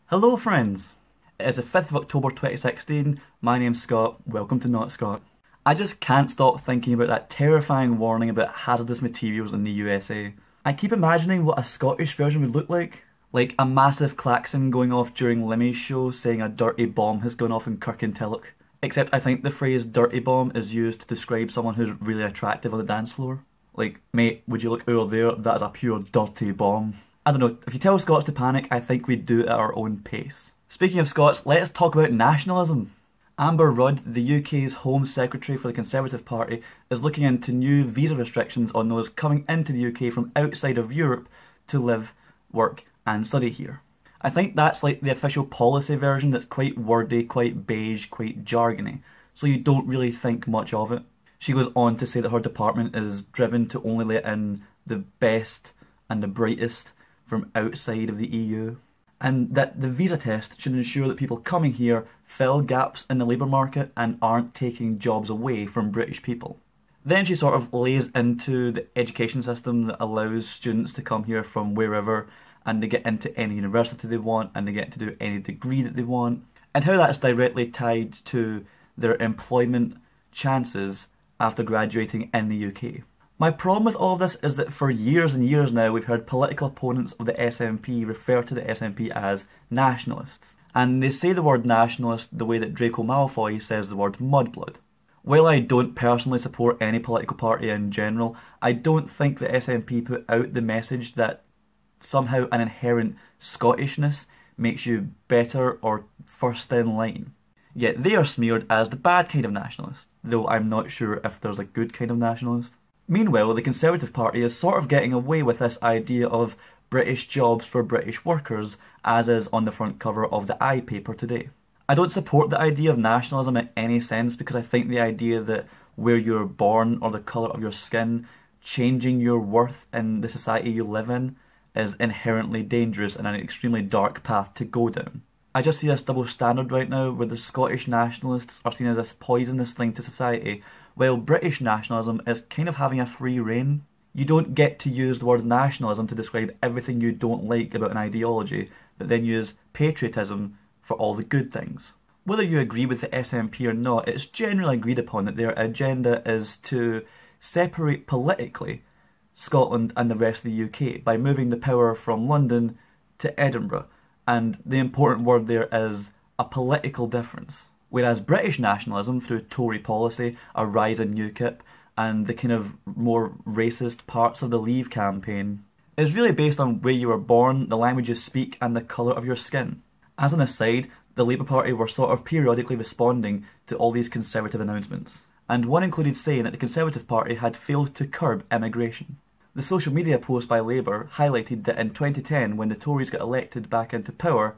Hello friends! It is the 5th of October 2016, my name's Scott, welcome to Not Scott. I just can't stop thinking about that terrifying warning about hazardous materials in the USA. I keep imagining what a Scottish version would look like a massive klaxon going off during Limmy's show saying a dirty bomb has gone off in Kirkintilloch. Except I think the phrase dirty bomb is used to describe someone who's really attractive on the dance floor. Like, mate, would you look over there? That is a pure dirty bomb. I don't know, if you tell Scots to panic, I think we'd do it at our own pace. Speaking of Scots, let's talk about nationalism. Amber Rudd, the UK's Home Secretary for the Conservative Party, is looking into new visa restrictions on those coming into the UK from outside of Europe to live, work and study here. I think that's like the official policy version that's quite wordy, quite beige, quite jargony, so you don't really think much of it. She goes on to say that her department is driven to only let in the best and the brightest from outside of the EU, and that the visa test should ensure that people coming here fill gaps in the labour market and aren't taking jobs away from British people. Then she sort of lays into the education system that allows students to come here from wherever and they get into any university they want and they get to do any degree that they want, and how that's directly tied to their employment chances after graduating in the UK. My problem with all of this is that for years and years now we've heard political opponents of the SNP refer to the SNP as nationalists. And they say the word nationalist the way that Draco Malfoy says the word mudblood. While I don't personally support any political party in general, I don't think the SNP put out the message that somehow an inherent Scottishness makes you better or first in line. Yet they are smeared as the bad kind of nationalist, though I'm not sure if there's a good kind of nationalist. Meanwhile, the Conservative Party is sort of getting away with this idea of British jobs for British workers, as is on the front cover of the I paper today. I don't support the idea of nationalism in any sense because I think the idea that where you're born or the colour of your skin changing your worth in the society you live in is inherently dangerous and an extremely dark path to go down. I just see this double standard right now where the Scottish nationalists are seen as this poisonous thing to society, while British nationalism is kind of having a free rein. You don't get to use the word nationalism to describe everything you don't like about an ideology, but then use patriotism for all the good things. Whether you agree with the SNP or not, it's generally agreed upon that their agenda is to separate politically Scotland and the rest of the UK by moving the power from London to Edinburgh. And the important word there is a political difference. Whereas British nationalism, through Tory policy, a rise in UKIP, and the kind of more racist parts of the Leave campaign, is really based on where you were born, the language you speak, and the colour of your skin. As an aside, the Labour Party were sort of periodically responding to all these Conservative announcements, and one included saying that the Conservative Party had failed to curb immigration. The social media post by Labour highlighted that in 2010, when the Tories got elected back into power,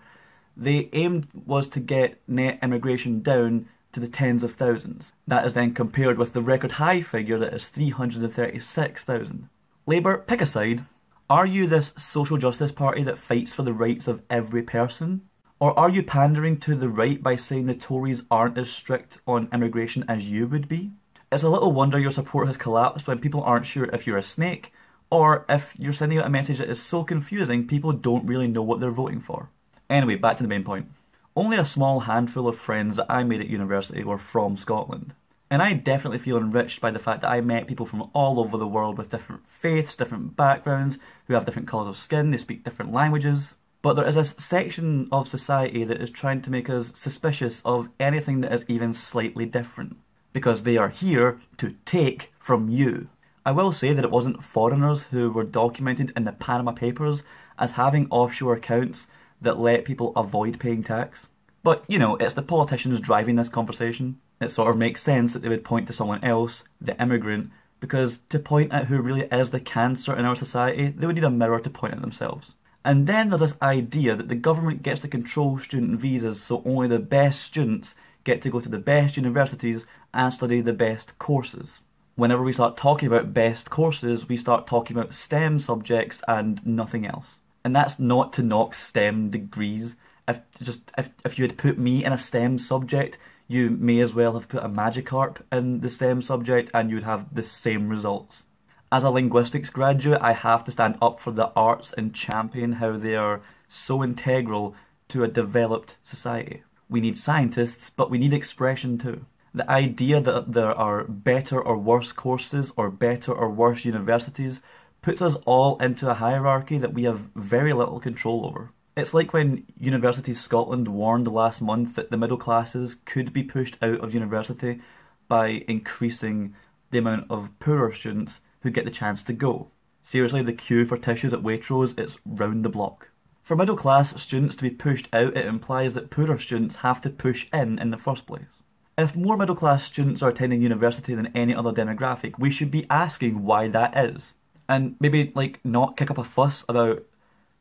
the aim was to get net immigration down to the tens of thousands. That is then compared with the record high figure that is 336,000. Labour, pick a side. Are you this social justice party that fights for the rights of every person? Or are you pandering to the right by saying the Tories aren't as strict on immigration as you would be? It's a little wonder your support has collapsed when people aren't sure if you're a snake, or if you're sending out a message that is so confusing people don't really know what they're voting for. Anyway, back to the main point. Only a small handful of friends that I made at university were from Scotland. And I definitely feel enriched by the fact that I met people from all over the world with different faiths, different backgrounds, who have different colours of skin, they speak different languages. But there is this section of society that is trying to make us suspicious of anything that is even slightly different, because they are here to take from you. I will say that it wasn't foreigners who were documented in the Panama Papers as having offshore accounts that let people avoid paying tax. But, you know, it's the politicians driving this conversation. It sort of makes sense that they would point to someone else, the immigrant, because to point at who really is the cancer in our society, they would need a mirror to point at themselves. And then there's this idea that the government gets to control student visas so only the best students get to go to the best universities and study the best courses. Whenever we start talking about best courses, we start talking about STEM subjects and nothing else. And that's not to knock STEM degrees. If you had put me in a STEM subject, you may as well have put a Magikarp in the STEM subject and you would have the same results. As a linguistics graduate, I have to stand up for the arts and champion how they are so integral to a developed society. We need scientists, but we need expression too. The idea that there are better or worse courses or better or worse universities puts us all into a hierarchy that we have very little control over. It's like when Universities Scotland warned last month that the middle classes could be pushed out of university by increasing the amount of poorer students who get the chance to go. Seriously, the queue for tissues at Waitrose, it's round the block. For middle class students to be pushed out, it implies that poorer students have to push in the first place. If more middle class students are attending university than any other demographic, we should be asking why that is. And maybe not kick up a fuss about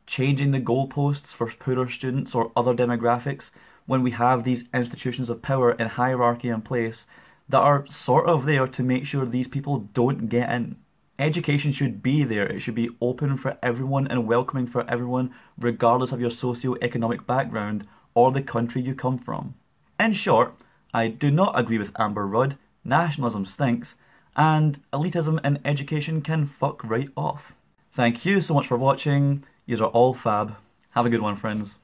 changing the goalposts for poorer students or other demographics when we have these institutions of power and hierarchy in place that are sort of there to make sure these people don't get in. Education should be there. It should be open for everyone and welcoming for everyone, regardless of your socio-economic background or the country you come from. In short, I do not agree with Amber Rudd, nationalism stinks, and elitism in education can fuck right off. Thank you so much for watching. Yous are all fab. Have a good one, friends.